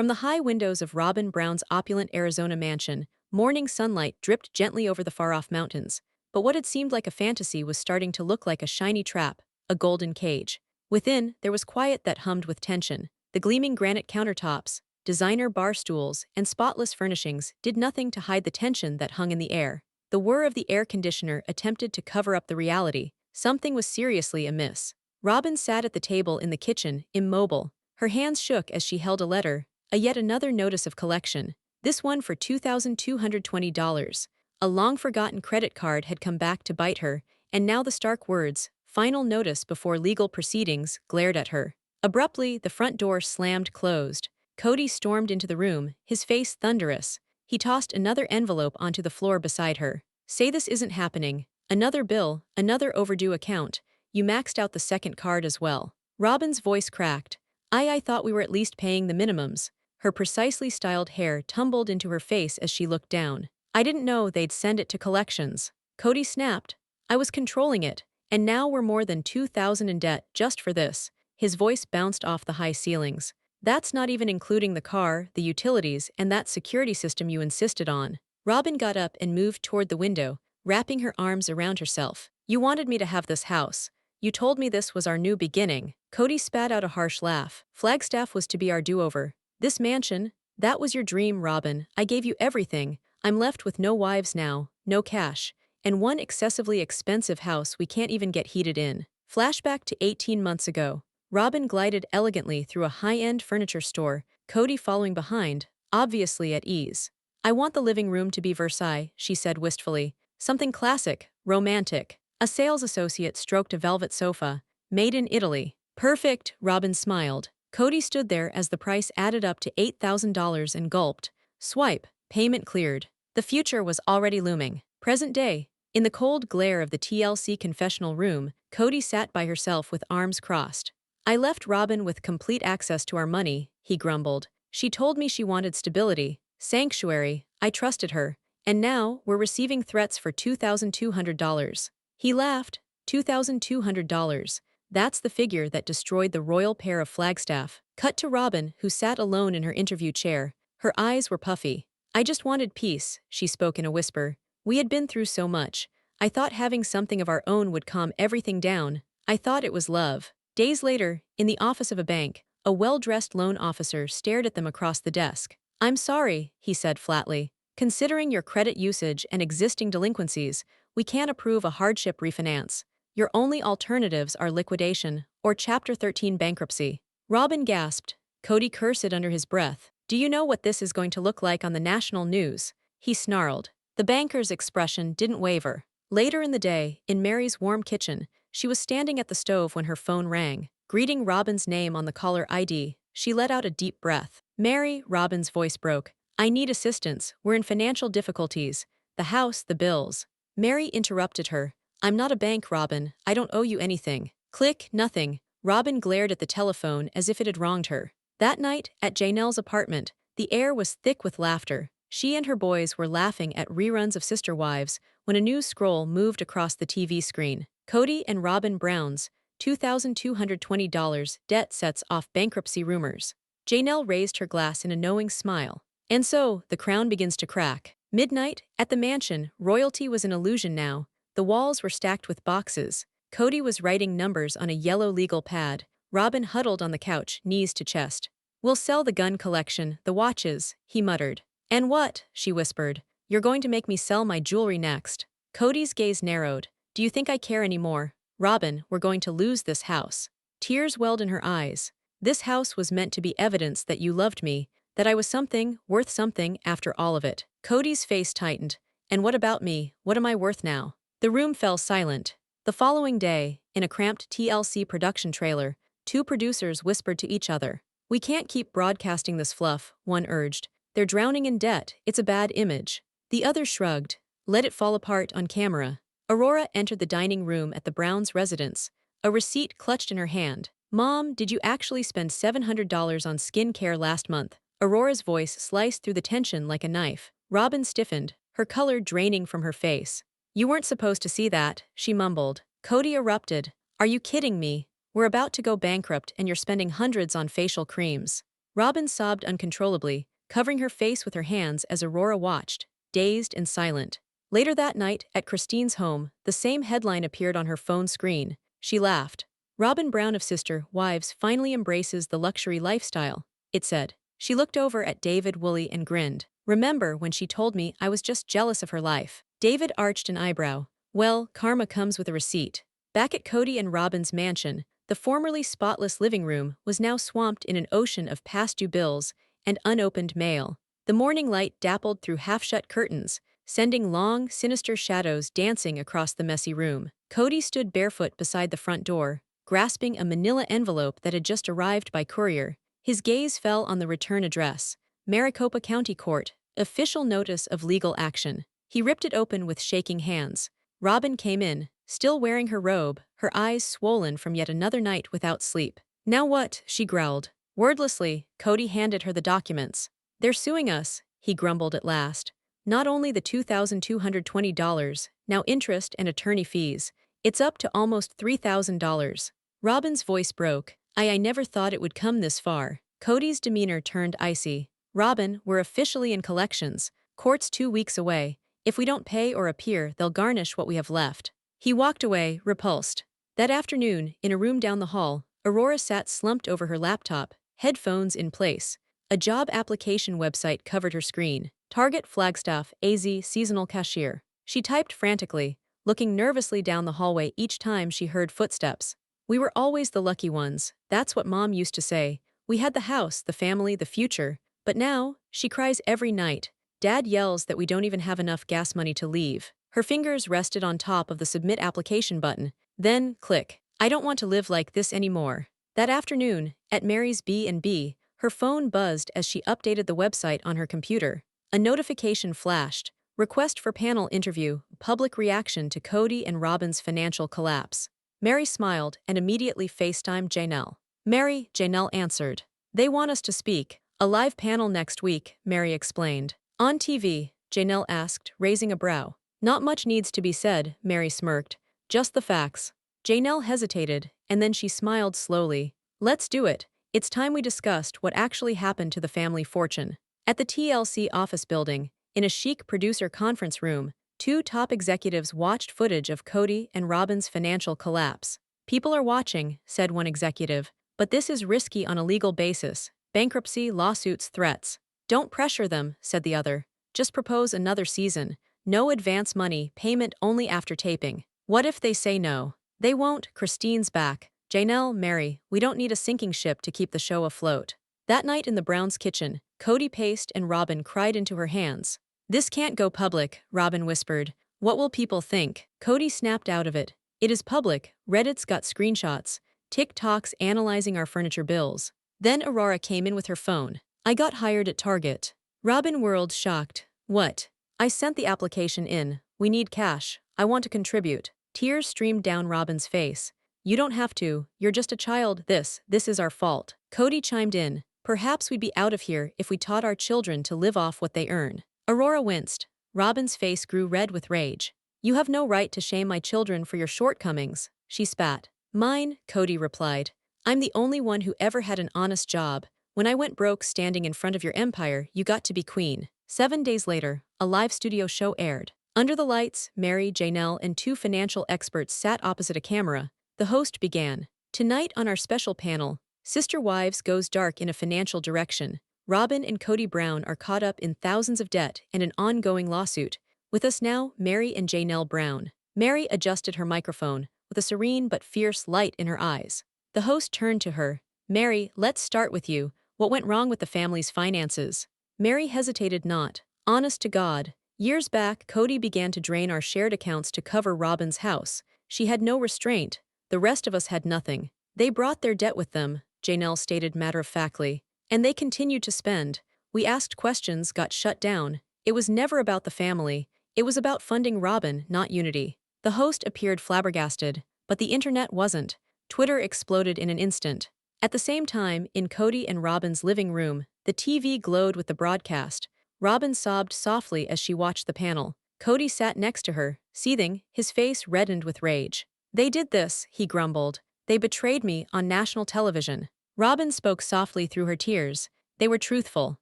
From the high windows of Robyn Brown's opulent Arizona mansion, morning sunlight dripped gently over the far-off mountains. But what had seemed like a fantasy was starting to look like a shiny trap, a golden cage. Within, there was quiet that hummed with tension. The gleaming granite countertops, designer bar stools, and spotless furnishings did nothing to hide the tension that hung in the air. The whir of the air conditioner attempted to cover up the reality. Something was seriously amiss. Robyn sat at the table in the kitchen, immobile. Her hands shook as she held a letter, yet another notice of collection. This one for $2,220. A long-forgotten credit card had come back to bite her, and now the stark words, "Final notice before legal proceedings," glared at her. Abruptly, the front door slammed closed. Kody stormed into the room, his face thunderous. He tossed another envelope onto the floor beside her. "Say this isn't happening. Another bill, another overdue account. You maxed out the second card as well." Robyn's voice cracked. I thought we were at least paying the minimums." Her precisely styled hair tumbled into her face as she looked down. "I didn't know they'd send it to collections." Kody snapped. "I was controlling it, and now we're more than $2,000 in debt just for this." His voice bounced off the high ceilings. "That's not even including the car, the utilities, and that security system you insisted on." Robyn got up and moved toward the window, wrapping her arms around herself. "You wanted me to have this house. You told me this was our new beginning." Kody spat out a harsh laugh. "Flagstaff was to be our do-over. This mansion, that was your dream, Robyn. I gave you everything. I'm left with no wives now, no cash, and one excessively expensive house we can't even get heated in." Flashback to 18 months ago. Robyn glided elegantly through a high-end furniture store, Kody following behind, obviously at ease. "I want the living room to be Versailles," she said wistfully. "Something classic, romantic." A sales associate stroked a velvet sofa, made in Italy. "Perfect," Robyn smiled. Kody stood there as the price added up to $8,000 and gulped. Swipe, payment cleared. The future was already looming. Present day. In the cold glare of the TLC confessional room, Kody sat by herself with arms crossed. "I left Robyn with complete access to our money," he grumbled. "She told me she wanted stability, sanctuary. I trusted her. And now, we're receiving threats for $2,200. He laughed. $2,200. That's the figure that destroyed the royal pair of Flagstaff. Cut to Robyn, who sat alone in her interview chair. Her eyes were puffy. "I just wanted peace," she spoke in a whisper. "We had been through so much. I thought having something of our own would calm everything down. I thought it was love." Days later, in the office of a bank, a well-dressed loan officer stared at them across the desk. "I'm sorry," he said flatly. "Considering your credit usage and existing delinquencies, we can't approve a hardship refinance. Your only alternatives are liquidation or Chapter 13 bankruptcy." Robyn gasped. Kody cursed under his breath. "Do you know what this is going to look like on the national news?" He snarled. The banker's expression didn't waver. Later in the day, in Meri's warm kitchen, she was standing at the stove when her phone rang. Greeting Robyn's name on the caller ID, she let out a deep breath. "Meri," Robyn's voice broke. "I need assistance. We're in financial difficulties. The house, the bills." Meri interrupted her. "I'm not a bank, Robyn. I don't owe you anything." Click, nothing. Robyn glared at the telephone as if it had wronged her. That night, at Janelle's apartment, the air was thick with laughter. She and her boys were laughing at reruns of Sister Wives when a news scroll moved across the TV screen. Kody and Robyn Brown's $2,220 debt sets off bankruptcy rumors. Janelle raised her glass in a knowing smile. And so, the crown begins to crack. Midnight, at the mansion, royalty was an illusion now. The walls were stacked with boxes. Kody was writing numbers on a yellow legal pad. Robyn huddled on the couch, knees to chest. "We'll sell the gun collection, the watches," he muttered. "And what?" she whispered. "You're going to make me sell my jewelry next." Kody's gaze narrowed. "Do you think I care anymore? Robyn, we're going to lose this house." Tears welled in her eyes. "This house was meant to be evidence that you loved me, that I was something, worth something after all of it." Kody's face tightened. "And what about me? What am I worth now?" The room fell silent. The following day, in a cramped TLC production trailer, two producers whispered to each other. "We can't keep broadcasting this fluff," one urged. "They're drowning in debt. It's a bad image." The other shrugged. "Let it fall apart on camera." Aurora entered the dining room at the Browns' residence, a receipt clutched in her hand. "Mom, did you actually spend $700 on skincare last month?" Aurora's voice sliced through the tension like a knife. Robyn stiffened, her color draining from her face. "You weren't supposed to see that," she mumbled. Kody erupted. "Are you kidding me? We're about to go bankrupt and you're spending hundreds on facial creams." Robyn sobbed uncontrollably, covering her face with her hands as Aurora watched, dazed and silent. Later that night, at Christine's home, the same headline appeared on her phone screen. She laughed. Robyn Brown of Sister Wives finally embraces the luxury lifestyle, it said. She looked over at David Woolley and grinned. Remember when she told me I was just jealous of her life? David arched an eyebrow. Well, karma comes with a receipt. Back at Kody and Robyn's mansion, the formerly spotless living room was now swamped in an ocean of past-due bills and unopened mail. The morning light dappled through half-shut curtains, sending long, sinister shadows dancing across the messy room. Kody stood barefoot beside the front door, grasping a manila envelope that had just arrived by courier. His gaze fell on the return address, Maricopa County Court, official notice of legal action. He ripped it open with shaking hands. Robyn came in, still wearing her robe, her eyes swollen from yet another night without sleep. Now what? She growled. Wordlessly, Kody handed her the documents. They're suing us, he grumbled at last. Not only the $2,220, now interest and attorney fees. It's up to almost $3,000. Robyn's voice broke. I never thought it would come this far. Kody's demeanor turned icy. Robyn, we're officially in collections. Court's 2 weeks away. If we don't pay or appear, they'll garnish what we have left. He walked away, repulsed. That afternoon, in a room down the hall, Aurora sat slumped over her laptop, headphones in place. A job application website covered her screen. Target Flagstaff, AZ, seasonal cashier. She typed frantically, looking nervously down the hallway each time she heard footsteps. We were always the lucky ones, that's what Mom used to say. We had the house, the family, the future. But now, she cries every night. Dad yells that we don't even have enough gas money to leave. Her fingers rested on top of the submit application button. Then, click. I don't want to live like this anymore. That afternoon, at Meri's B&B, her phone buzzed as she updated the website on her computer. A notification flashed. Request for panel interview, public reaction to Kody and Robyn's financial collapse. Meri smiled and immediately FaceTimed Janelle. Meri, Janelle answered. They want us to speak. A live panel next week, Meri explained. On TV, Janelle asked, raising a brow. Not much needs to be said, Meri smirked. Just the facts. Janelle hesitated, and then she smiled slowly. Let's do it. It's time we discussed what actually happened to the family fortune. At the TLC office building, in a chic producer conference room, 2 top executives watched footage of Kody and Robyn's financial collapse. People are watching, said one executive, but this is risky on a legal basis. Bankruptcy, lawsuits, threats. Don't pressure them, said the other. Just propose another season. No advance money, payment only after taping. What if they say no? They won't, Christine's back. Janelle, Meri, we don't need a sinking ship to keep the show afloat. That night in the Browns' kitchen, Kody paced and Robyn cried into her hands. This can't go public, Robyn whispered. What will people think? Kody snapped out of it. It is public. Reddit's got screenshots. TikTok's analyzing our furniture bills. Then Aurora came in with her phone. I got hired at Target. Robyn whirled, shocked. What? I sent the application in. We need cash. I want to contribute. Tears streamed down Robyn's face. You don't have to. You're just a child. This is our fault. Kody chimed in. Perhaps we'd be out of here if we taught our children to live off what they earn. Aurora winced. Robyn's face grew red with rage. You have no right to shame my children for your shortcomings, she spat. Mine, Kody replied. I'm the only one who ever had an honest job. When I went broke standing in front of your empire, you got to be queen. 7 days later, a live studio show aired. Under the lights, Meri, Janelle, and 2 financial experts sat opposite a camera. The host began. Tonight on our special panel, Sister Wives goes dark in a financial direction. Robyn and Kody Brown are caught up in thousands of debt and an ongoing lawsuit. With us now, Meri and Janelle Brown. Meri adjusted her microphone, with a serene but fierce light in her eyes. The host turned to her. Meri, let's start with you. What went wrong with the family's finances? Meri hesitated not. Honest to God. Years back, Kody began to drain our shared accounts to cover Robyn's house. She had no restraint. The rest of us had nothing. They brought their debt with them, Janelle stated matter-of-factly. And they continued to spend. We asked questions, got shut down. It was never about the family. It was about funding Robyn, not unity. The host appeared flabbergasted, but the internet wasn't. Twitter exploded in an instant. At the same time, in Kody and Robyn's living room, the TV glowed with the broadcast. Robyn sobbed softly as she watched the panel. Kody sat next to her, seething, his face reddened with rage. They did this, he grumbled. They betrayed me on national television. Robyn spoke softly through her tears. They were truthful.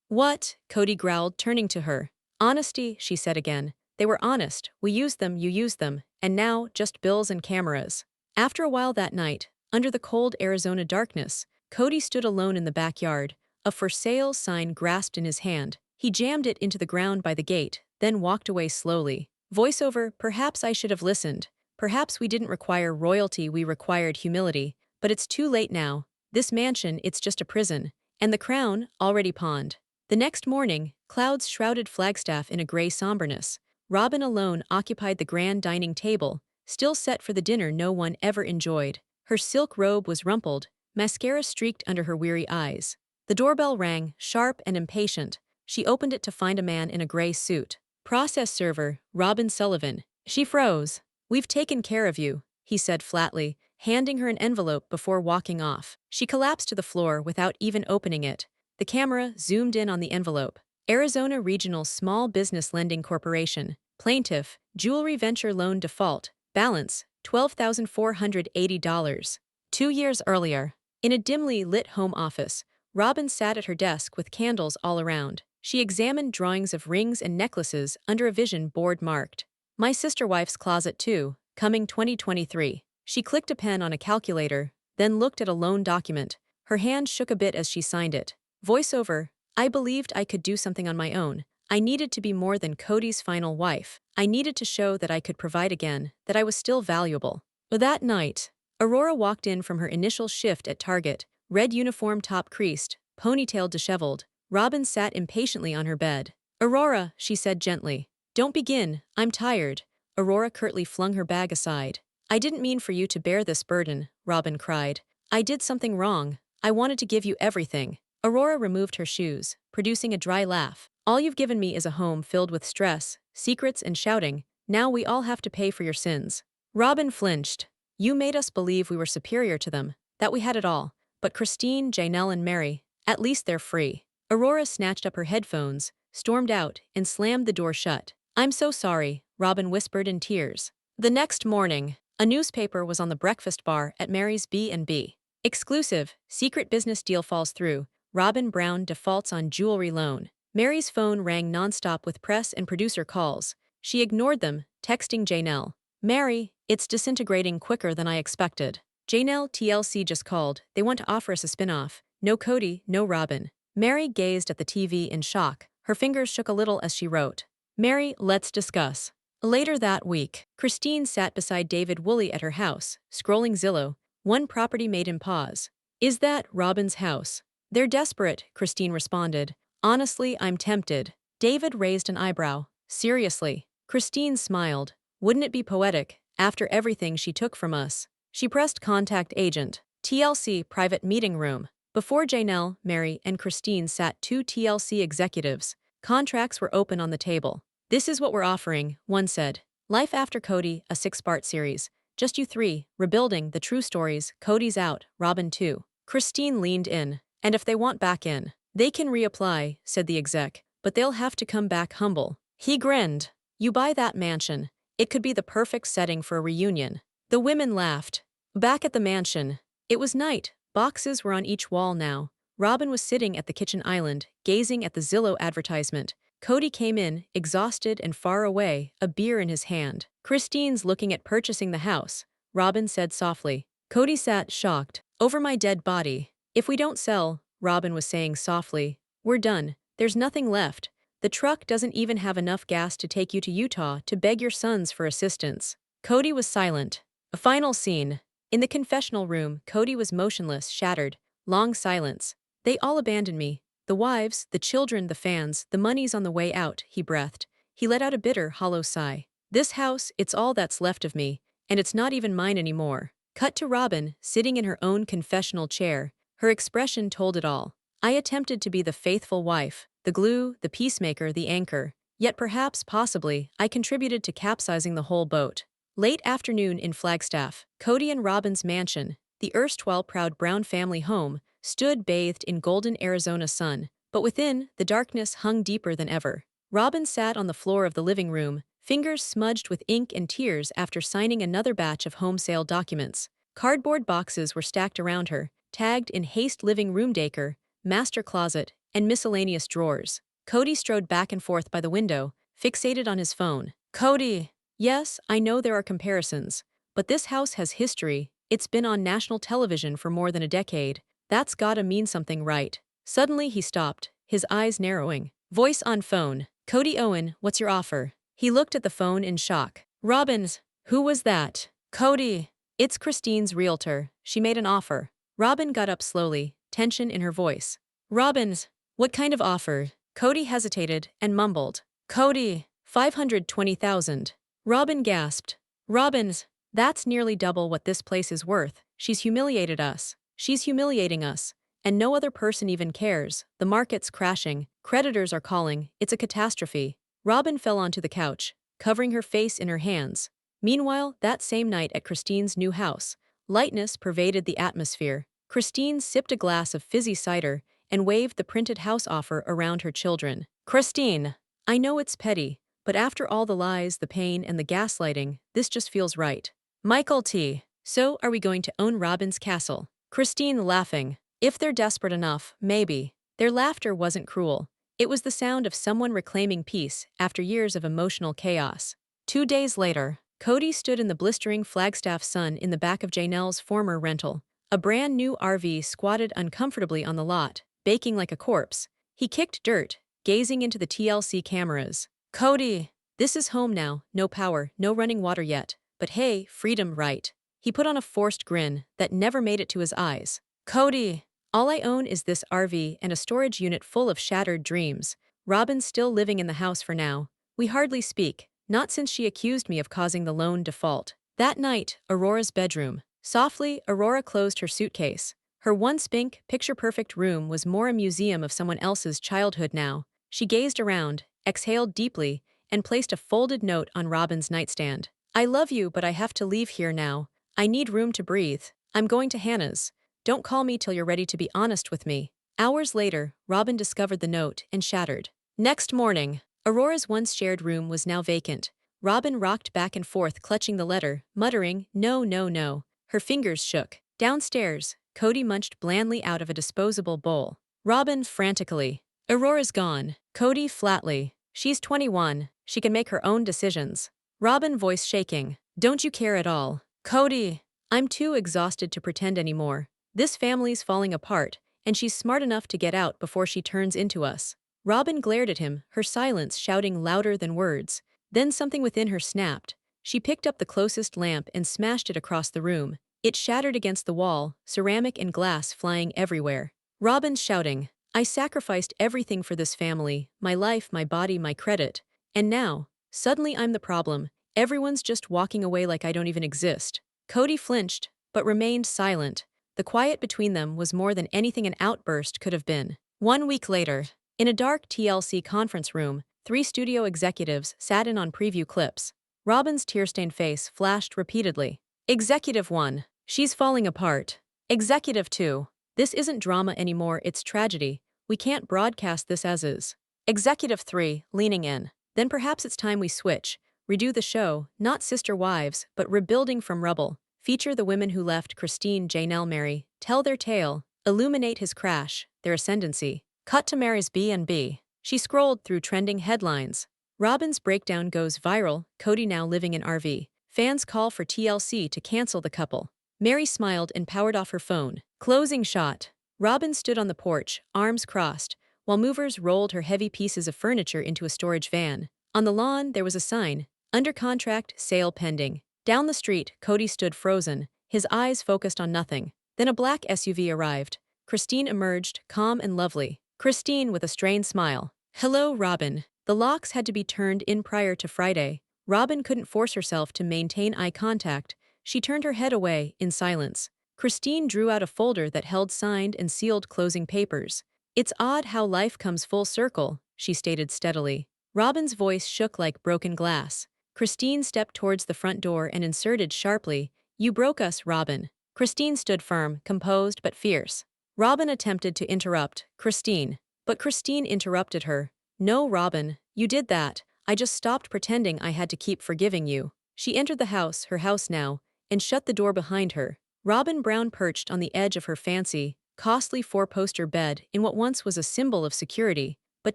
What? Kody growled, turning to her. Honesty, she said again. They were honest. We used them, you used them, and now, just bills and cameras. After a while that night, under the cold Arizona darkness, Kody stood alone in the backyard, a for sale sign grasped in his hand. He jammed it into the ground by the gate, then walked away slowly. Voiceover, perhaps I should have listened. Perhaps we didn't require royalty, we required humility. But it's too late now. This mansion, it's just a prison. And the crown, already pawned. The next morning, clouds shrouded Flagstaff in a gray somberness. Robyn alone occupied the grand dining table, still set for the dinner no one ever enjoyed. Her silk robe was rumpled, mascara streaked under her weary eyes. The doorbell rang, sharp and impatient. She opened it to find a man in a gray suit. Process server, Robyn Sullivan. She froze. We've taken care of you, he said flatly, handing her an envelope before walking off. She collapsed to the floor without even opening it. The camera zoomed in on the envelope. Arizona Regional Small Business Lending Corporation. Plaintiff, Jewelry Venture Loan Default. Balance, $12,480. 2 years earlier. In a dimly lit home office, Robyn sat at her desk with candles all around. She examined drawings of rings and necklaces under a vision board marked, My Sister Wife's Closet 2, coming 2023. She clicked a pen on a calculator, then looked at a loan document. Her hand shook a bit as she signed it. Voiceover, I believed I could do something on my own. I needed to be more than Kody's final wife. I needed to show that I could provide again, that I was still valuable. But that night, Aurora walked in from her initial shift at Target, red uniform top creased, ponytail disheveled. Robyn sat impatiently on her bed. Aurora, she said gently. Don't begin, I'm tired. Aurora curtly flung her bag aside. I didn't mean for you to bear this burden, Robyn cried. I did something wrong. I wanted to give you everything. Aurora removed her shoes, producing a dry laugh. All you've given me is a home filled with stress, secrets and shouting. Now we all have to pay for your sins. Robyn flinched. You made us believe we were superior to them, that we had it all. But Christine, Janelle and Meri, at least they're free. Aurora snatched up her headphones, stormed out, and slammed the door shut. I'm so sorry, Robyn whispered in tears. The next morning, a newspaper was on the breakfast bar at Meri's B&B. Exclusive, secret business deal falls through. Robyn Brown defaults on jewelry loan. Meri's phone rang nonstop with press and producer calls. She ignored them, texting Janelle. Meri, it's disintegrating quicker than I expected. Janelle, TLC just called. They want to offer us a spin-off. No Kody, no Robyn. Meri gazed at the TV in shock. Her fingers shook a little as she wrote. Meri, let's discuss. Later that week, Christine sat beside David Woolley at her house, scrolling Zillow. One property made him pause. Is that Robyn's house? They're desperate, Christine responded. Honestly, I'm tempted. David raised an eyebrow. Seriously. Christine smiled. Wouldn't it be poetic, after everything she took from us? She pressed contact agent. TLC private meeting room. Before Janelle, Meri, and Christine sat two TLC executives. Contracts were open on the table. This is what we're offering, one said. Life After Kody, a 6-part series. Just you three, rebuilding the true stories. Kody's out, Robyn too. Christine leaned in. And if they want back in, they can reapply, said the exec, but they'll have to come back humble. He grinned. You buy that mansion. It could be the perfect setting for a reunion. The women laughed. Back at the mansion. It was night. Boxes were on each wall now. Robyn was sitting at the kitchen island, gazing at the Zillow advertisement. Kody came in, exhausted and far away, a beer in his hand. Christine's looking at purchasing the house, Robyn said softly. Kody sat shocked. Over my dead body. If we don't sell, Robyn was saying softly, we're done. There's nothing left. The truck doesn't even have enough gas to take you to Utah to beg your sons for assistance. Kody was silent. A final scene. In the confessional room, Kody was motionless, shattered. Long silence. They all abandoned me. The wives, the children, the fans, the money's on the way out, he breathed. He let out a bitter, hollow sigh. This house, it's all that's left of me, and it's not even mine anymore. Cut to Robyn, sitting in her own confessional chair. Her expression told it all. I attempted to be the faithful wife, the glue, the peacemaker, the anchor. Yet perhaps, possibly, I contributed to capsizing the whole boat. Late afternoon in Flagstaff, Kody and Robyn's mansion, the erstwhile proud Brown family home, stood bathed in golden Arizona sun, but within, the darkness hung deeper than ever. Robyn sat on the floor of the living room, fingers smudged with ink and tears after signing another batch of home sale documents. Cardboard boxes were stacked around her, tagged in haste living room decor, master closet, and miscellaneous drawers. Kody strode back and forth by the window, fixated on his phone. Kody! Yes, I know there are comparisons. But this house has history. It's been on national television for more than a decade. That's gotta mean something, right? Suddenly he stopped, his eyes narrowing. Voice on phone. Kody Owen, what's your offer? He looked at the phone in shock. Robyn's. Who was that? Kody. It's Christine's realtor. She made an offer. Robyn got up slowly, tension in her voice. Robyn's. What kind of offer? Kody hesitated and mumbled. Kody. 520,000. Robyn gasped. Robyn's. That's nearly double what this place is worth. She's humiliated us. She's humiliating us. And no other person even cares. The market's crashing. Creditors are calling. It's a catastrophe. Robyn fell onto the couch, covering her face in her hands. Meanwhile, that same night at Christine's new house, lightness pervaded the atmosphere. Christine sipped a glass of fizzy cider and waved the printed house offer around her children. Christine! I know it's petty, but after all the lies, the pain, and the gaslighting, this just feels right. Michael T. So, are we going to own Robyn's castle? Christine laughing. If they're desperate enough, maybe. Their laughter wasn't cruel. It was the sound of someone reclaiming peace after years of emotional chaos. 2 days later, Kody stood in the blistering Flagstaff sun in the back of Janelle's former rental. A brand new RV squatted uncomfortably on the lot, baking like a corpse. He kicked dirt, gazing into the TLC cameras. Kody! This is home now, no power, no running water yet. But hey, freedom, right? He put on a forced grin that never made it to his eyes. Kody! All I own is this RV and a storage unit full of shattered dreams. Robyn's still living in the house for now. We hardly speak, not since she accused me of causing the loan default. That night, Aurora's bedroom. Softly, Aurora closed her suitcase. Her once pink, picture-perfect room was more a museum of someone else's childhood now. She gazed around, exhaled deeply, and placed a folded note on Robyn's nightstand. I love you, but I have to leave here now. I need room to breathe. I'm going to Hannah's. Don't call me till you're ready to be honest with me. Hours later, Robyn discovered the note and shattered. Next morning, Aurora's once shared room was now vacant. Robyn rocked back and forth clutching the letter, muttering, no, no, no. Her fingers shook. Downstairs, Kody munched blandly out of a disposable bowl. Robyn frantically. Aurora's gone. Kody flatly. She's 21. She can make her own decisions. Robyn voice shaking. Don't you care at all? Kody. I'm too exhausted to pretend anymore. This family's falling apart, and she's smart enough to get out before she turns into us. Robyn glared at him, her silence shouting louder than words. Then something within her snapped. She picked up the closest lamp and smashed it across the room. It shattered against the wall, ceramic and glass flying everywhere. Robyn's shouting, I sacrificed everything for this family, my life, my body, my credit. And now, suddenly I'm the problem. Everyone's just walking away like I don't even exist. Kody flinched, but remained silent. The quiet between them was more than anything an outburst could have been. 1 week later, in a dark TLC conference room, 3 studio executives sat in on preview clips. Robyn's tear-stained face flashed repeatedly. Executive 1. She's falling apart. Executive 2. This isn't drama anymore, it's tragedy. We can't broadcast this as is. Executive 3, leaning in. Then perhaps it's time we switch. Redo the show, not Sister Wives, but Rebuilding from Rubble. Feature the women who left Christine, Janelle, Meri, tell their tale, illuminate his crash, their ascendancy. Cut to Meri's B&B. She scrolled through trending headlines. Robyn's breakdown goes viral, Kody now living in RV. Fans call for TLC to cancel the couple. Meri smiled and powered off her phone. Closing shot. Robyn stood on the porch, arms crossed, while movers rolled her heavy pieces of furniture into a storage van. On the lawn, there was a sign, under contract, sale pending. Down the street, Kody stood frozen, his eyes focused on nothing. Then a black SUV arrived. Christine emerged, calm and lovely. Christine with a strained smile. Hello, Robyn. The locks had to be turned in prior to Friday. Robyn couldn't force herself to maintain eye contact. She turned her head away, in silence. Christine drew out a folder that held signed and sealed closing papers. It's odd how life comes full circle, she stated steadily. Robyn's voice shook like broken glass. Christine stepped towards the front door and inserted sharply, You broke us, Robyn. Christine stood firm, composed but fierce. Robyn attempted to interrupt, Christine. But Christine interrupted her. No, Robyn, you did that. I just stopped pretending I had to keep forgiving you. She entered the house, her house now, and shut the door behind her. Robyn Brown perched on the edge of her fancy, costly four-poster bed in what once was a symbol of security, but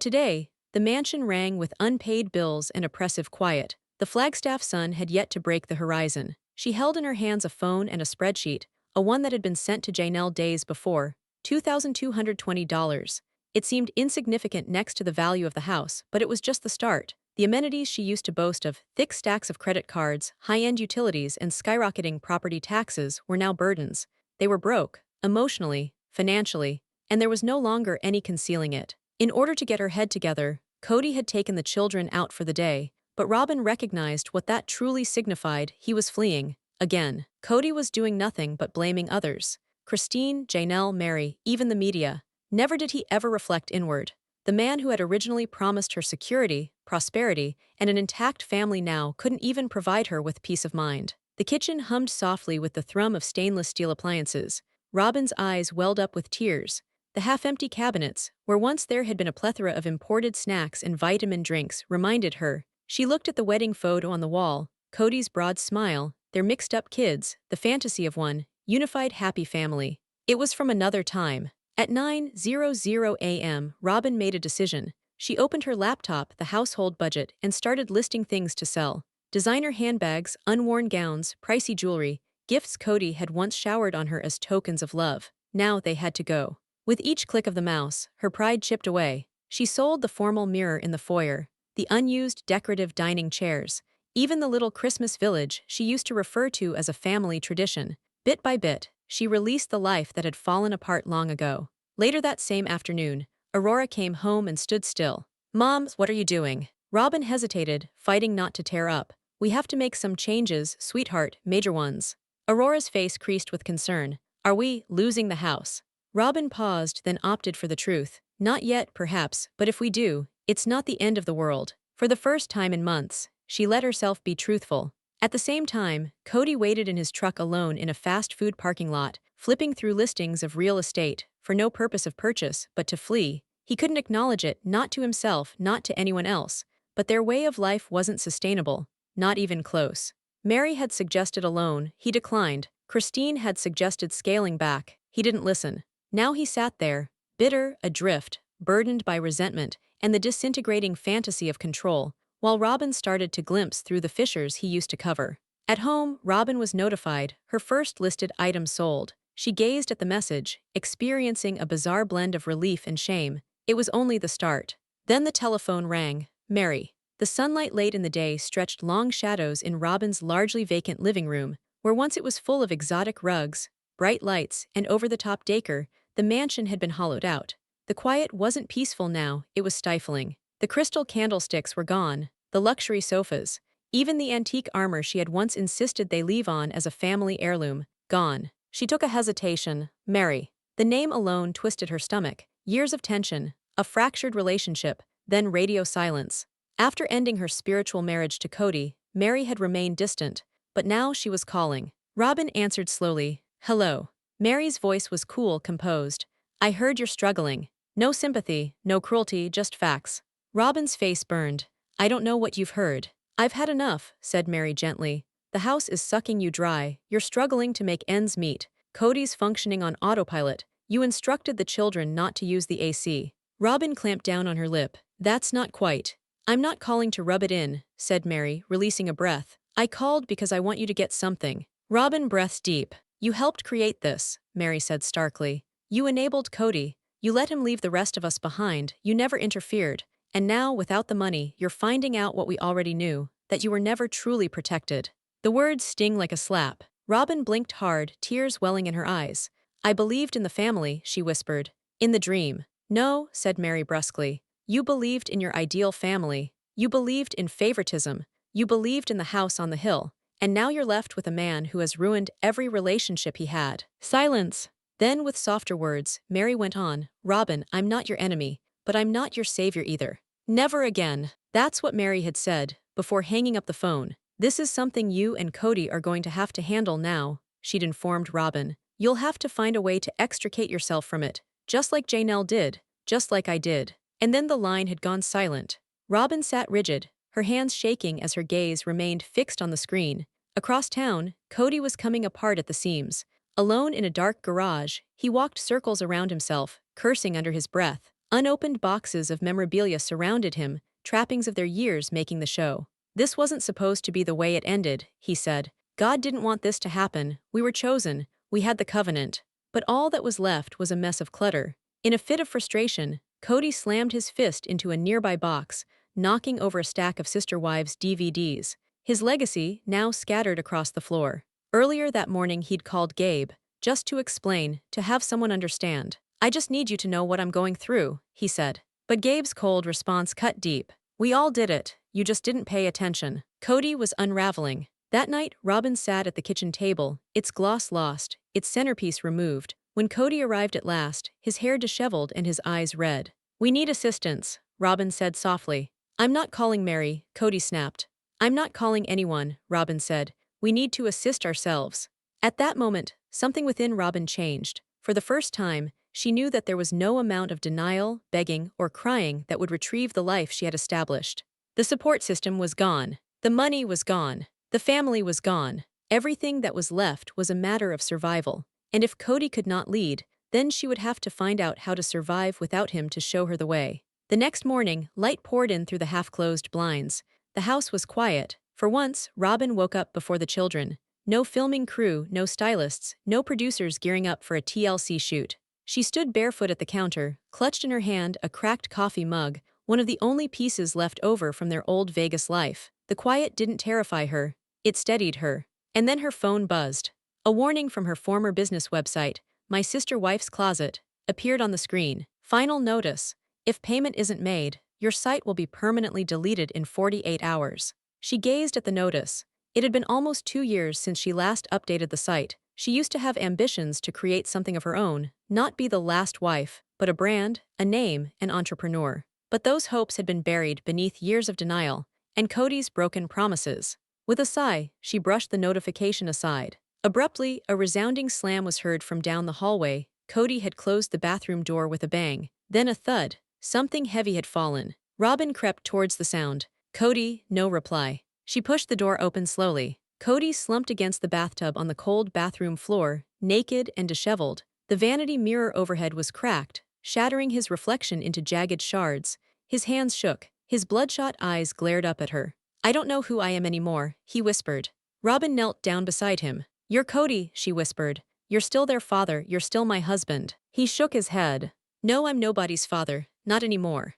today, the mansion rang with unpaid bills and oppressive quiet. The Flagstaff sun had yet to break the horizon. She held in her hands a phone and a spreadsheet, a one that had been sent to Janelle days before, $2,220. It seemed insignificant next to the value of the house, but it was just the start. The amenities she used to boast of, thick stacks of credit cards, high-end utilities, and skyrocketing property taxes, were now burdens. They were broke, emotionally, financially, and there was no longer any concealing it. In order to get her head together, Kody had taken the children out for the day, but Robyn recognized what that truly signified. He was fleeing. Again. Kody was doing nothing but blaming others. Christine, Janelle, Meri, even the media. Never did he ever reflect inward. The man who had originally promised her security, prosperity, and an intact family now couldn't even provide her with peace of mind. The kitchen hummed softly with the thrum of stainless steel appliances. Robyn's eyes welled up with tears. The half-empty cabinets, where once there had been a plethora of imported snacks and vitamin drinks, reminded her. She looked at the wedding photo on the wall, Kody's broad smile, their mixed-up kids, the fantasy of one unified happy family. It was from another time. At 9:00 a.m., Robyn made a decision. She opened her laptop, the household budget, and started listing things to sell. Designer handbags, unworn gowns, pricey jewelry, gifts Kody had once showered on her as tokens of love. Now they had to go. With each click of the mouse, her pride chipped away. She sold the formal mirror in the foyer, the unused decorative dining chairs, even the little Christmas village she used to refer to as a family tradition. Bit by bit, she released the life that had fallen apart long ago. Later that same afternoon, Aurora came home and stood still. "Mom, what are you doing?" Robyn hesitated, fighting not to tear up. "We have to make some changes, sweetheart, major ones." Aurora's face creased with concern. "Are we losing the house?" Robyn paused, then opted for the truth. "Not yet, perhaps, but if we do, it's not the end of the world." For the first time in months, she let herself be truthful. At the same time, Kody waited in his truck alone in a fast food parking lot, flipping through listings of real estate, for no purpose of purchase, but to flee. He couldn't acknowledge it, not to himself, not to anyone else. But their way of life wasn't sustainable, not even close. Meri had suggested a loan, he declined. Christine had suggested scaling back, he didn't listen. Now he sat there, bitter, adrift, burdened by resentment, and the disintegrating fantasy of control, while Robyn started to glimpse through the fissures he used to cover. At home, Robyn was notified, her first listed item sold. She gazed at the message, experiencing a bizarre blend of relief and shame. It was only the start. Then the telephone rang. Meri. The sunlight late in the day stretched long shadows in Robyn's largely vacant living room, where once it was full of exotic rugs, bright lights, and over-the-top decor. The mansion had been hollowed out. The quiet wasn't peaceful now, it was stifling. The crystal candlesticks were gone, the luxury sofas, even the antique armor she had once insisted they leave on as a family heirloom, gone. She took a hesitation. Meri. The name alone twisted her stomach. Years of tension, a fractured relationship, then radio silence. After ending her spiritual marriage to Kody, Meri had remained distant, but now she was calling. Robyn answered slowly. "Hello." Meri's voice was cool, composed. "I heard you're struggling. No sympathy, no cruelty, just facts." Robyn's face burned. "I don't know what you've heard." "I've had enough," said Meri gently. "The house is sucking you dry, you're struggling to make ends meet. Kody's functioning on autopilot. You instructed the children not to use the AC." Robyn clamped down on her lip. "That's not quite." "I'm not calling to rub it in," said Meri, releasing a breath. "I called because I want you to get something." Robyn breathed deep. "You helped create this," Meri said starkly. "You enabled Kody. You let him leave the rest of us behind, you never interfered. And now, without the money, you're finding out what we already knew, that you were never truly protected." The words sting like a slap. Robyn blinked hard, tears welling in her eyes. "I believed in the family," she whispered. "In the dream." "No," said Meri brusquely. "You believed in your ideal family. You believed in favoritism. You believed in the house on the hill. And now you're left with a man who has ruined every relationship he had." Silence. Then, with softer words, Meri went on. "Robyn, I'm not your enemy, but I'm not your savior either. Never again." That's what Meri had said, before hanging up the phone. "This is something you and Kody are going to have to handle now," she'd informed Robyn. "You'll have to find a way to extricate yourself from it, just like Janelle did, just like I did." And then the line had gone silent. Robyn sat rigid, her hands shaking as her gaze remained fixed on the screen. Across town, Kody was coming apart at the seams. Alone in a dark garage, he walked circles around himself, cursing under his breath. Unopened boxes of memorabilia surrounded him, trappings of their years making the show. This wasn't supposed to be the way it ended, he said. God didn't want this to happen. We were chosen. We had the covenant. But all that was left was a mess of clutter. In a fit of frustration, Kody slammed his fist into a nearby box, knocking over a stack of Sister Wives DVDs. His legacy now scattered across the floor. Earlier that morning he'd called Gabe, just to explain, to have someone understand. I just need you to know what I'm going through, he said. But Gabe's cold response cut deep. We all did it, you just didn't pay attention. Kody was unraveling. That night, Robyn sat at the kitchen table, its gloss lost, its centerpiece removed. When Kody arrived at last, his hair disheveled and his eyes red. We need assistance, Robyn said softly. I'm not calling Meri, Kody snapped. I'm not calling anyone, Robyn said. We need to assist ourselves. At that moment, something within Robyn changed. For the first time, she knew that there was no amount of denial, begging, or crying that would retrieve the life she had established. The support system was gone. The money was gone. The family was gone. Everything that was left was a matter of survival. And if Kody could not lead, then she would have to find out how to survive without him to show her the way. The next morning, light poured in through the half-closed blinds. The house was quiet. For once, Robyn woke up before the children. No filming crew, no stylists, no producers gearing up for a TLC shoot. She stood barefoot at the counter, clutched in her hand a cracked coffee mug, one of the only pieces left over from their old Vegas life. The quiet didn't terrify her. It steadied her. And then her phone buzzed. A warning from her former business website, My Sister Wife's Closet, appeared on the screen. Final notice. If payment isn't made, your site will be permanently deleted in 48 hours. She gazed at the notice. It had been almost 2 years since she last updated the site. She used to have ambitions to create something of her own, not be the last wife, but a brand, a name, an entrepreneur. But those hopes had been buried beneath years of denial and Kody's broken promises. With a sigh, she brushed the notification aside. Abruptly, a resounding slam was heard from down the hallway. Kody had closed the bathroom door with a bang. Then a thud. Something heavy had fallen. Robyn crept towards the sound. Kody, no reply. She pushed the door open slowly. Kody slumped against the bathtub on the cold bathroom floor, naked and disheveled. The vanity mirror overhead was cracked, shattering his reflection into jagged shards. His hands shook. His bloodshot eyes glared up at her. I don't know who I am anymore, he whispered. Robyn knelt down beside him. You're Kody, she whispered. You're still their father, you're still my husband. He shook his head. No, I'm nobody's father, not anymore.